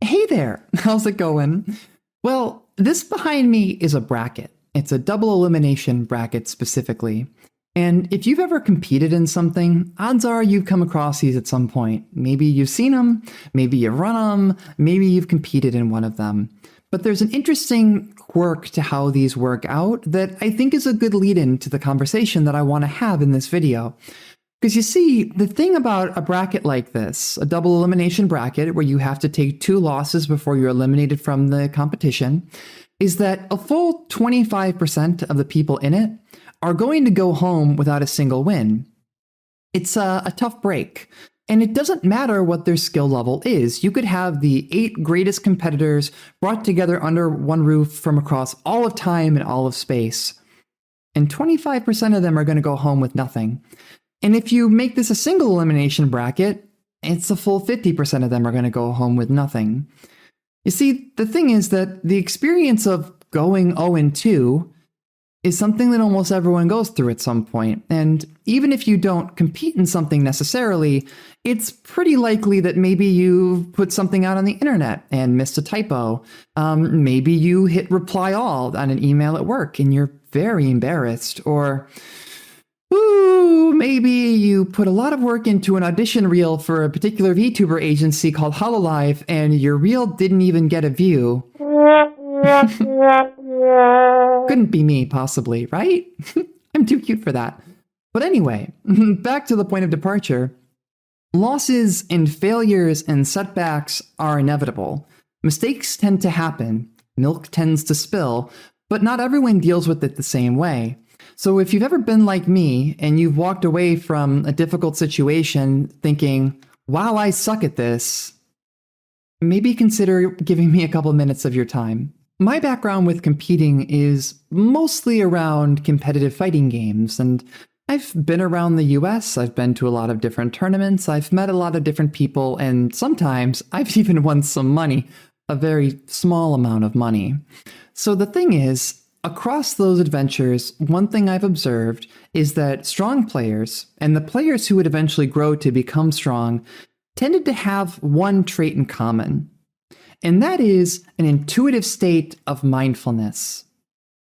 Hey there, how's it going? Well, this behind me is a bracket. It's a double elimination bracket specifically. And if you've ever competed in something, odds are you've come across these at some point. Maybe you've seen them, maybe you've run them, maybe you've competed in one of them. But there's an interesting quirk to how these work out that I think is a good lead in to the conversation that I want to have in this video. Because you see, the thing about a bracket like this, a double elimination bracket where you have to take two losses before you're eliminated from the competition, is that a full 25% of the people in it are going to go home without a single win. It's a tough break. And it doesn't matter what their skill level is. You could have the 8 greatest competitors brought together under one roof from across all of time and all of space. And 25% of them are going to go home with nothing. And if you make this a single elimination bracket, it's a full 50% of them are going to go home with nothing. You see, the thing is that the experience of going 0-2 is something that almost everyone goes through at some point. And even if you don't compete in something necessarily, it's pretty likely that maybe you put something out on the internet and missed a typo. Maybe you hit reply all on an email at work and you're very embarrassed. Or ooh, maybe you put a lot of work into an audition reel for a particular VTuber agency called HoloLive and your reel didn't even get a view. Couldn't be me, possibly, right? I'm too cute for that. But anyway, back to the point of departure. Losses and failures and setbacks are inevitable. Mistakes tend to happen. Milk tends to spill, but not everyone deals with it the same way. So if you've ever been like me and you've walked away from a difficult situation thinking, wow, I suck at this, maybe consider giving me a couple minutes of your time. My background with competing is mostly around competitive fighting games, and I've been around the US, I've been to a lot of different tournaments, I've met a lot of different people, and sometimes I've even won some money, a very small amount of money. So the thing is, across those adventures, one thing I've observed is that strong players, and the players who would eventually grow to become strong, tended to have one trait in common. And that is an intuitive state of mindfulness.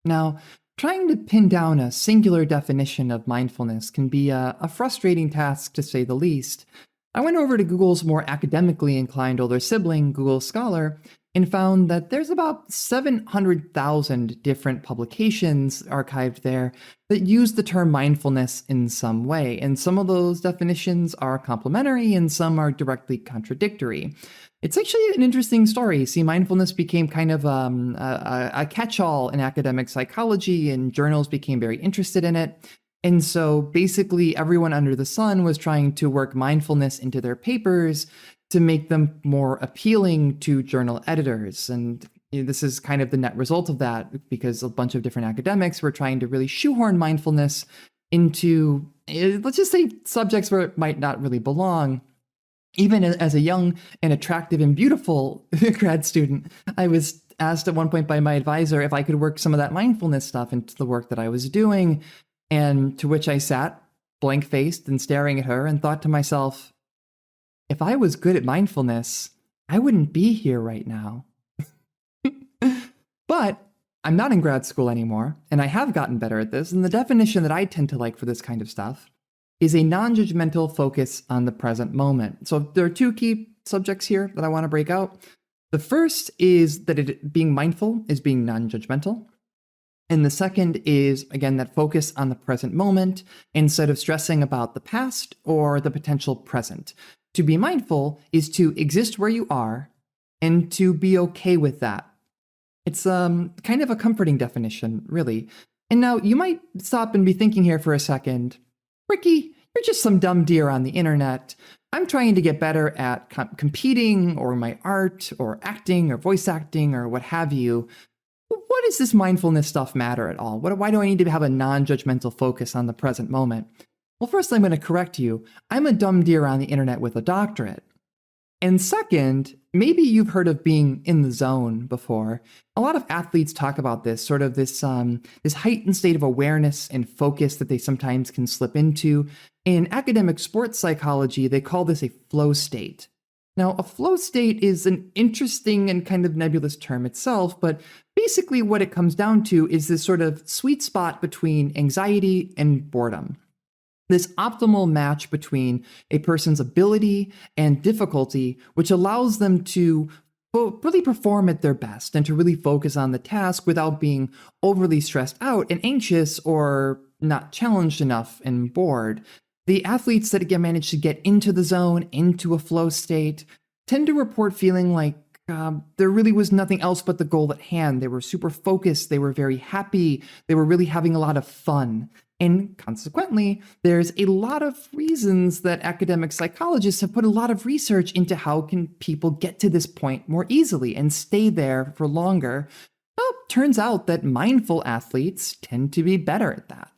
Now, trying to pin down a singular definition of mindfulness can be a frustrating task to say the least. I went over to Google's more academically inclined older sibling, Google Scholar, and found that there's about 700,000 different publications archived there that use the term mindfulness in some way. And some of those definitions are complementary and some are directly contradictory. It's actually an interesting story. See, mindfulness became kind of a catch-all in academic psychology, and journals became very interested in it. And so basically everyone under the sun was trying to work mindfulness into their papers to make them more appealing to journal editors. And this is kind of the net result of that, because a bunch of different academics were trying to really shoehorn mindfulness into, let's just say, subjects where it might not really belong. Even as a young and attractive and beautiful grad student, I was asked at one point by my advisor if I could work some of that mindfulness stuff into the work that I was doing. And to which I sat blank-faced and staring at her and thought to myself, if I was good at mindfulness, I wouldn't be here right now. But I'm not in grad school anymore, and I have gotten better at this, and the definition that I tend to like for this kind of stuff is a non-judgmental focus on the present moment. So there are 2 key subjects here that I want to break out. The first is that being mindful is being non-judgmental. And the second is, again, that focus on the present moment instead of stressing about the past or the potential present. To be mindful is to exist where you are and to be okay with that. It's kind of a comforting definition, really. And now you might stop and be thinking here for a second, Ricky, you're just some dumb deer on the internet. I'm trying to get better at competing or my art or acting or voice acting or what have you. What does this mindfulness stuff matter at all? Why do I need to have a non-judgmental focus on the present moment? Well, first, I'm going to correct you. I'm a dumb deer on the internet with a doctorate. And second, maybe you've heard of being in the zone before. A lot of athletes talk about this, sort of this heightened state of awareness and focus that they sometimes can slip into. In academic sports psychology, they call this a flow state. Now, a flow state is an interesting and kind of nebulous term itself, but basically what it comes down to is this sort of sweet spot between anxiety and boredom. This optimal match between a person's ability and difficulty, which allows them to really perform at their best and to really focus on the task without being overly stressed out and anxious or not challenged enough and bored. The athletes that again manage to get into the zone, into a flow state, tend to report feeling like there really was nothing else but the goal at hand. They were super focused. They were very happy. They were really having a lot of fun. And consequently, there's a lot of reasons that academic psychologists have put a lot of research into how can people get to this point more easily and stay there for longer. Well, turns out that mindful athletes tend to be better at that.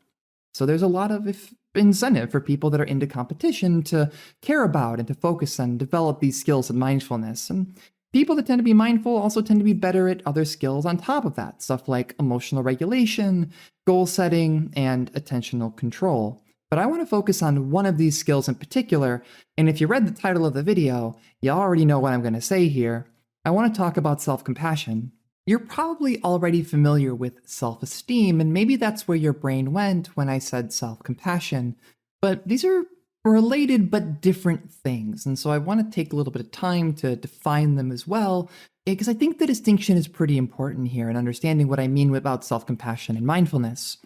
So there's a lot of incentive for people that are into competition to care about and to focus and develop these skills of mindfulness. And people that tend to be mindful also tend to be better at other skills on top of that, stuff like emotional regulation, goal setting, and attentional control. But I want to focus on one of these skills in particular, and if you read the title of the video, you already know what I'm going to say here. I want to talk about self-compassion. You're probably already familiar with self-esteem, and maybe that's where your brain went when I said self-compassion. But these are related but different things, and so I want to take a little bit of time to define them as well, because I think the distinction is pretty important here in understanding what I mean about self-compassion and mindfulness.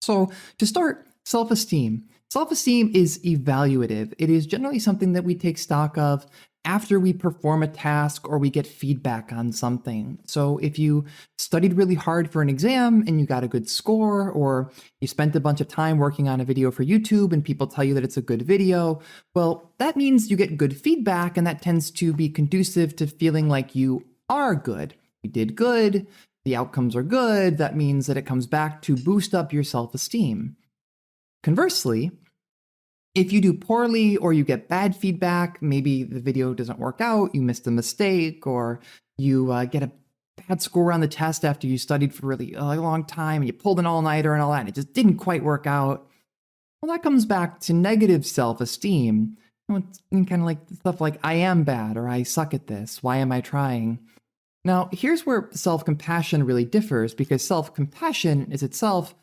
So to start, self-esteem. Self-esteem is evaluative. It is generally something that we take stock of after we perform a task or we get feedback on something. So if you studied really hard for an exam and you got a good score, or you spent a bunch of time working on a video for YouTube and people tell you that it's a good video, well, that means you get good feedback, and that tends to be conducive to feeling like you are good. You did good, the outcomes are good, that means that it comes back to boost up your self-esteem. Conversely, if you do poorly or you get bad feedback, maybe the video doesn't work out, you missed a mistake, or you get a bad score on the test after you studied for really a long time and you pulled an all-nighter and all that, and it just didn't quite work out, well, that comes back to negative self-esteem. It's kind of like stuff like, I am bad, or I suck at this, why am I trying? Now, here's where self-compassion really differs, because self-compassion is itself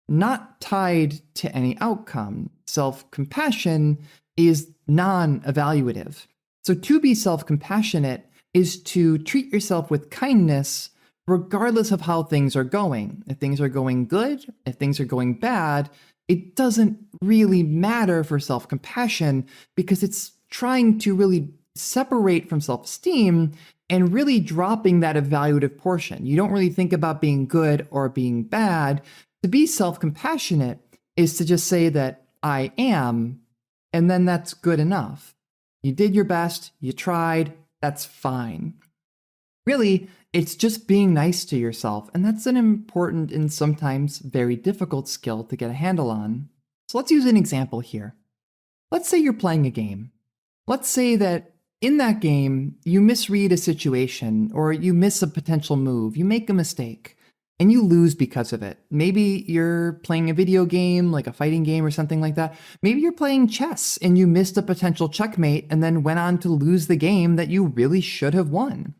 not tied to any outcome. Self-compassion is non-evaluative. So to be self-compassionate is to treat yourself with kindness regardless of how things are going. If things are going good, if things are going bad, it doesn't really matter for self-compassion, because it's trying to really separate from self-esteem and really dropping that evaluative portion. You don't really think about being good or being bad. To be self-compassionate is to just say that I am, and then that's good enough. You did your best, you tried, that's fine. Really, it's just being nice to yourself, and that's an important and sometimes very difficult skill to get a handle on. So let's use an example here. Let's say you're playing a game. Let's say that in that game, you misread a situation, or you miss a potential move, you make a mistake, and you lose because of it. Maybe you're playing a video game, like a fighting game or something like that. Maybe you're playing chess and you missed a potential checkmate and then went on to lose the game that you really should have won.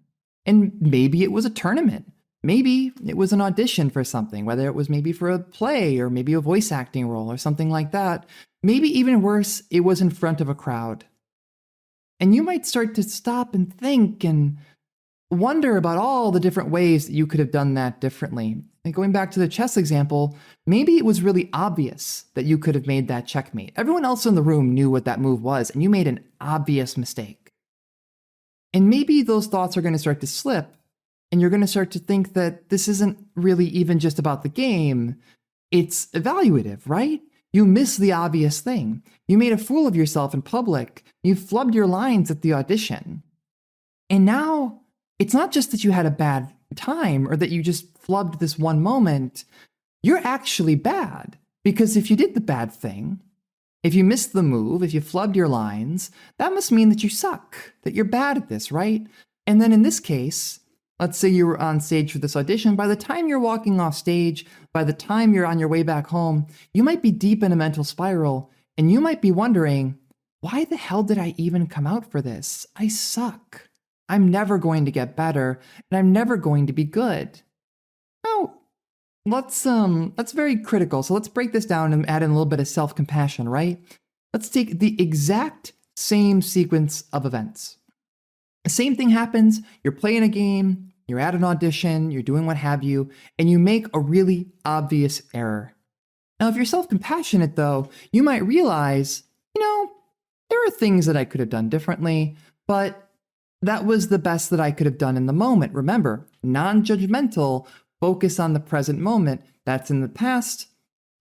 And maybe it was a tournament. Maybe it was an audition for something, whether it was maybe for a play or maybe a voice acting role or something like that. Maybe even worse, it was in front of a crowd. And you might start to stop and think and wonder about all the different ways that you could have done that differently. And going back to the chess example, maybe it was really obvious that you could have made that checkmate. Everyone else in the room knew what that move was, and you made an obvious mistake. And maybe those thoughts are going to start to slip, and you're going to start to think that this isn't really even just about the game. It's evaluative, right? You missed the obvious thing. You made a fool of yourself in public. You flubbed your lines at the audition. And now, it's not just that you had a bad time or that you just flubbed this one moment. You're actually bad, because if you did the bad thing, if you missed the move, if you flubbed your lines, that must mean that you suck, that you're bad at this, right? And then in this case, let's say you were on stage for this audition. By the time you're walking off stage, by the time you're on your way back home, you might be deep in a mental spiral, and you might be wondering, why the hell did I even come out for this? I suck. I'm never going to get better, and I'm never going to be good. Now, that's very critical. So let's break this down and add in a little bit of self-compassion, right? Let's take the exact same sequence of events. The same thing happens, you're playing a game, you're at an audition, you're doing what have you, and you make a really obvious error. Now, if you're self-compassionate though, you might realize, there are things that I could have done differently, but that was the best that I could have done in the moment. Remember, non-judgmental, focus on the present moment. That's in the past,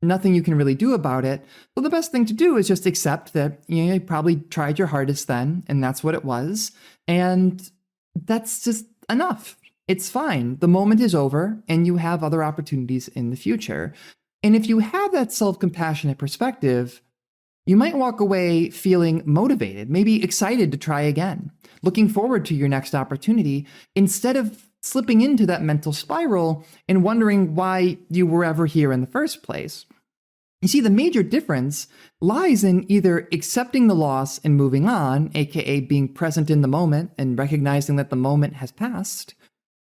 nothing you can really do about it. So the best thing to do is just accept that you probably tried your hardest then, and that's what it was. And that's just enough. It's fine. The moment is over, and you have other opportunities in the future. And if you have that self-compassionate perspective, you might walk away feeling motivated, maybe excited to try again, looking forward to your next opportunity, instead of slipping into that mental spiral and wondering why you were ever here in the first place. You see, the major difference lies in either accepting the loss and moving on, aka being present in the moment and recognizing that the moment has passed,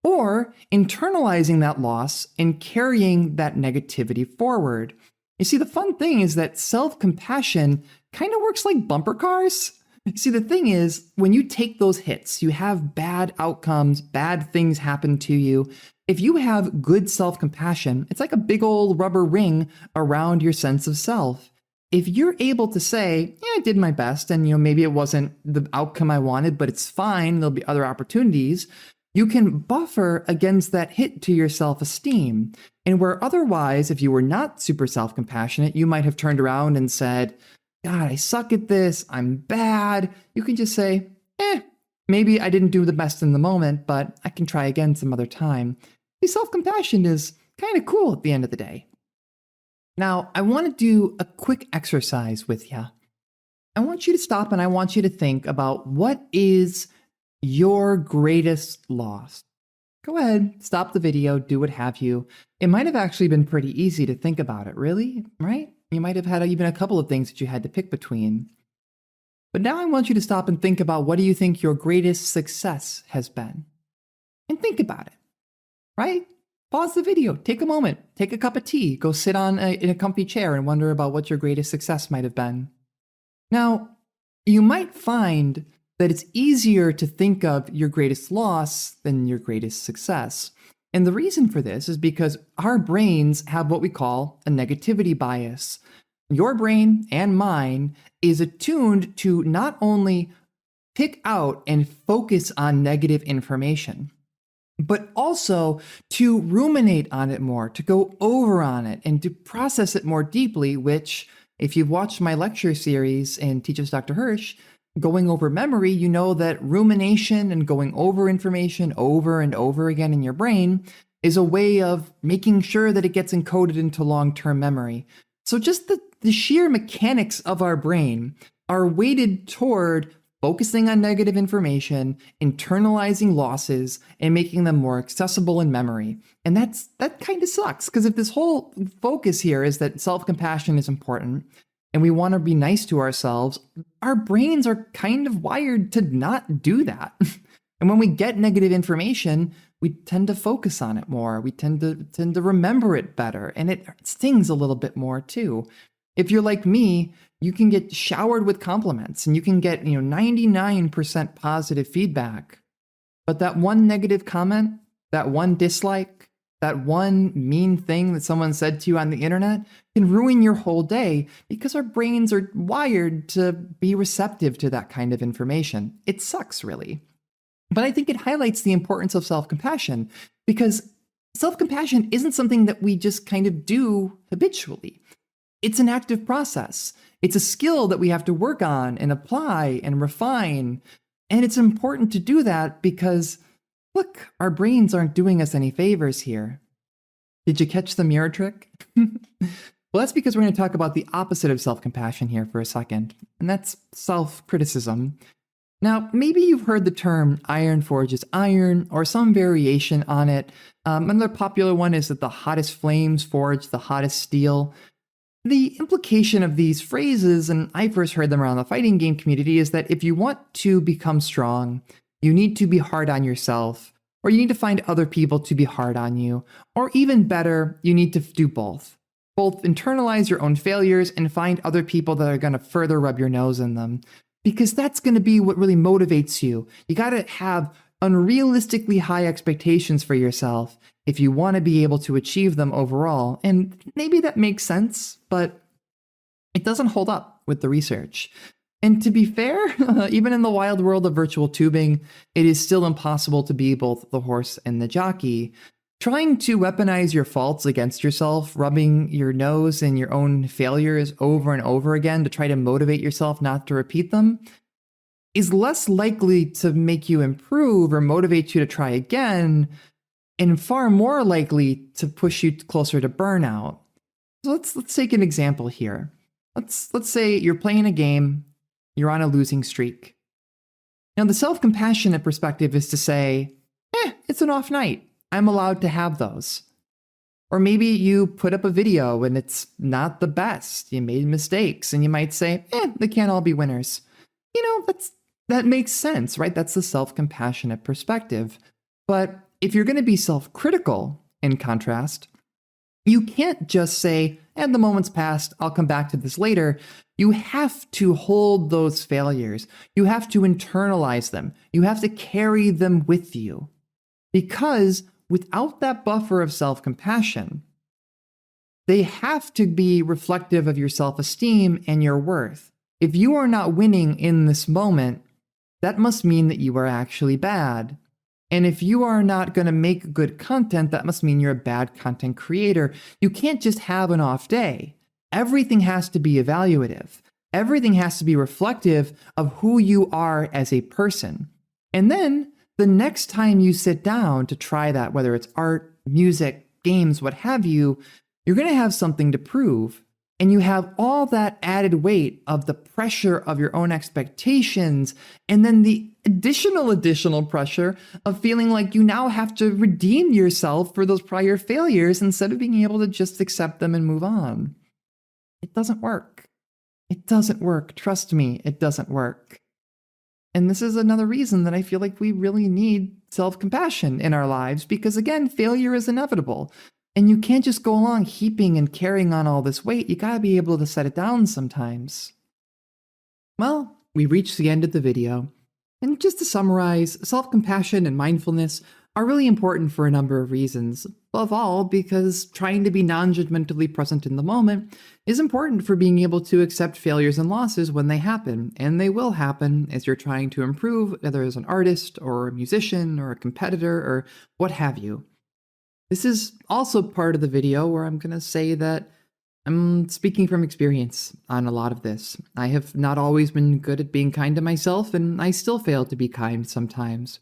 or internalizing that loss and carrying that negativity forward. You see, the fun thing is that self-compassion kind of works like bumper cars. See, the thing is, when you take those hits, you have bad outcomes, bad things happen to you. If you have good self-compassion, it's like a big old rubber ring around your sense of self. If you're able to say, I did my best, and maybe it wasn't the outcome I wanted, but it's fine, there'll be other opportunities, you can buffer against that hit to your self-esteem. And where otherwise, if you were not super self-compassionate, you might have turned around and said, God, I suck at this, I'm bad. You can just say, maybe I didn't do the best in the moment, but I can try again some other time. Self-compassion is kind of cool at the end of the day. Now, I want to do a quick exercise with you. I want you to stop and I want you to think about what is your greatest loss. Go ahead, stop the video, do what have you. It might have actually been pretty easy to think about it, really, right? You might have had even a couple of things that you had to pick between. But now I want you to stop and think about what do you think your greatest success has been? And think about it, right? Pause the video, take a moment, take a cup of tea, go sit in a comfy chair and wonder about what your greatest success might have been. Now, you might find that it's easier to think of your greatest loss than your greatest success. And the reason for this is because our brains have what we call a negativity bias. Your brain and mine is attuned to not only pick out and focus on negative information, but also to ruminate on it more, to go over on it, and to process it more deeply, which, if you've watched my lecture series and Teach Us Dr. Hirsch, going over memory, you know that rumination and going over information over and over again in your brain is a way of making sure that it gets encoded into long-term memory. So just the sheer mechanics of our brain are weighted toward focusing on negative information, internalizing losses, and making them more accessible in memory. And that kind of sucks, because if this whole focus here is that self-compassion is important, and we want to be nice to ourselves, our brains are kind of wired to not do that. And when we get negative information, we tend to focus on it more. We tend to remember it better, and it stings a little bit more too. If you're like me, you can get showered with compliments and you can get 99% positive feedback. But that one negative comment, that one dislike, that one mean thing that someone said to you on the internet can ruin your whole day, because our brains are wired to be receptive to that kind of information. It sucks, really. But I think it highlights the importance of self-compassion, because self-compassion isn't something that we just kind of do habitually. It's an active process. It's a skill that we have to work on and apply and refine. And it's important to do that because, look, our brains aren't doing us any favors here. Did you catch the mirror trick? Well, that's because we're going to talk about the opposite of self-compassion here for a second, and that's self-criticism. Now, maybe you've heard the term iron forges iron or some variation on it. Another popular one is that the hottest flames forge the hottest steel. The implication of these phrases, and I first heard them around the fighting game community, is that if you want to become strong, you need to be hard on yourself, or you need to find other people to be hard on you, or even better, you need to do both. Both internalize your own failures and find other people that are going to further rub your nose in them. Because that's going to be what really motivates you. You got to have unrealistically high expectations for yourself if you want to be able to achieve them overall. And maybe that makes sense, but it doesn't hold up with the research. And to be fair, even in the wild world of virtual tubing, it is still impossible to be both the horse and the jockey. Trying to weaponize your faults against yourself, rubbing your nose in your own failures over and over again to try to motivate yourself not to repeat them, is less likely to make you improve or motivate you to try again, and far more likely to push you closer to burnout. So let's take an example here. Let's say you're playing a game, you're on a losing streak. Now the self-compassionate perspective is to say, it's an off night. I'm allowed to have those. Or maybe you put up a video and it's not the best. You made mistakes and you might say, they can't all be winners. That makes sense, right? That's the self-compassionate perspective. But if you're going to be self-critical, in contrast, you can't just say, the moment's passed, I'll come back to this later. You have to hold those failures. You have to internalize them. You have to carry them with you. Because without that buffer of self-compassion, they have to be reflective of your self-esteem and your worth. If you are not winning in this moment, that must mean that you are actually bad. And if you are not going to make good content, that must mean you're a bad content creator. You can't just have an off day. Everything has to be evaluative. Everything has to be reflective of who you are as a person. And then the next time you sit down to try that, whether it's art, music, games, what have you, you're going to have something to prove. And you have all that added weight of the pressure of your own expectations, and then the additional pressure of feeling like you now have to redeem yourself for those prior failures instead of being able to just accept them and move on. It doesn't work. It doesn't work. Trust me, it doesn't work. And this is another reason that I feel like we really need self-compassion in our lives, because again, failure is inevitable. And you can't just go along heaping and carrying on all this weight. You gotta be able to set it down sometimes. Well, we reached the end of the video. And just to summarize, self-compassion and mindfulness are really important for a number of reasons. Above all, because trying to be non-judgmentally present in the moment is important for being able to accept failures and losses when they happen. And they will happen as you're trying to improve, whether as an artist or a musician or a competitor or what have you. This is also part of the video where I'm going to say that I'm speaking from experience on a lot of this. I have not always been good at being kind to myself, and I still fail to be kind sometimes.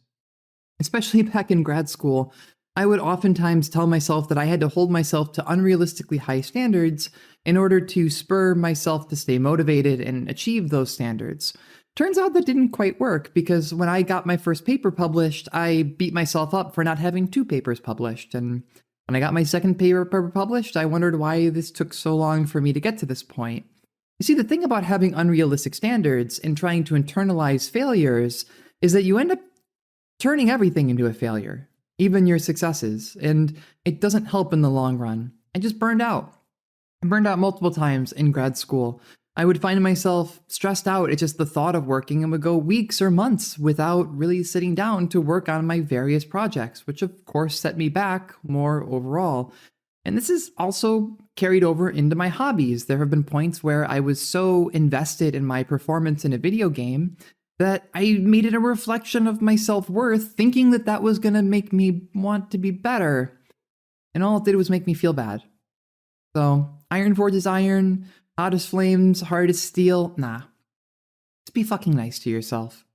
Especially back in grad school, I would oftentimes tell myself that I had to hold myself to unrealistically high standards in order to spur myself to stay motivated and achieve those standards. Turns out that didn't quite work, because when I got my first paper published, I beat myself up for not having 2 papers published. And when I got my second paper published, I wondered why this took so long for me to get to this point. You see, the thing about having unrealistic standards and trying to internalize failures is that you end up turning everything into a failure, even your successes, and it doesn't help in the long run. I just burned out. I burned out multiple times in grad school. I would find myself stressed out at just the thought of working and would go weeks or months without really sitting down to work on my various projects, which of course set me back more overall. And this is also carried over into my hobbies. There have been points where I was so invested in my performance in a video game that I made it a reflection of my self-worth, thinking that that was going to make me want to be better. And all it did was make me feel bad. So, iron forges iron, hot as flames, hard as steel. Nah. Just be fucking nice to yourself.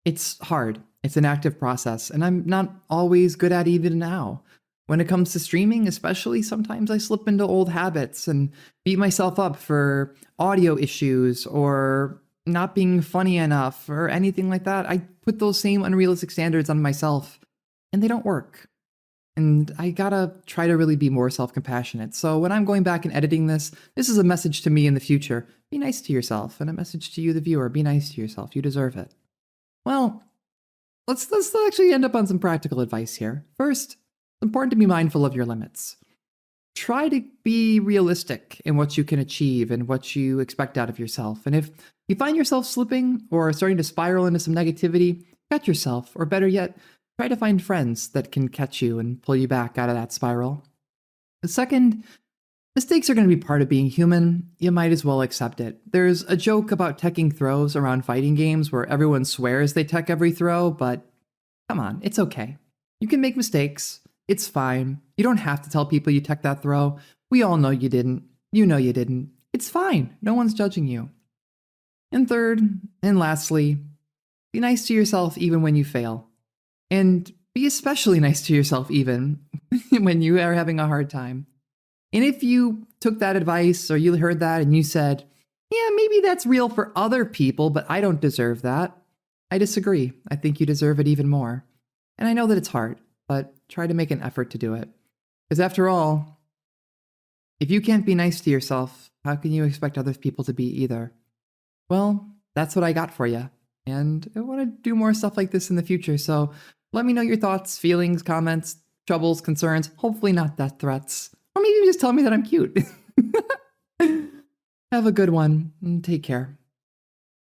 It's hard. It's an active process, and I'm not always good at it even now. When it comes to streaming, especially, sometimes I slip into old habits and beat myself up for audio issues or not being funny enough or anything like that. I put those same unrealistic standards on myself, and they don't work. And I gotta try to really be more self compassionate. So when I'm going back and editing this, this is a message to me in the future. Be nice to yourself. And a message to you, the viewer. Be nice to yourself. You deserve it. Well, let's actually end up on some practical advice here. First, it's important to be mindful of your limits. Try to be realistic in what you can achieve and what you expect out of yourself. And if you find yourself slipping or starting to spiral into some negativity, catch yourself, or better yet, try to find friends that can catch you and pull you back out of that spiral. The second, mistakes are going to be part of being human. You might as well accept it. There's a joke about teching throws around fighting games where everyone swears they tech every throw, but come on, it's okay. You can make mistakes. It's fine. You don't have to tell people you tech that throw. We all know you didn't. You know you didn't. It's fine. No one's judging you. And third, and lastly, be nice to yourself even when you fail. And be especially nice to yourself even when you are having a hard time. And if you took that advice or you heard that and you said, yeah, maybe that's real for other people, but I don't deserve that, I disagree. I think you deserve it even more. And I know that it's hard, but try to make an effort to do it. Because after all, if you can't be nice to yourself, how can you expect other people to be either? Well, that's what I got for you. And I want to do more stuff like this in the future. So let me know your thoughts, feelings, comments, troubles, concerns, hopefully not death threats. Or maybe just tell me that I'm cute. Have a good one and take care.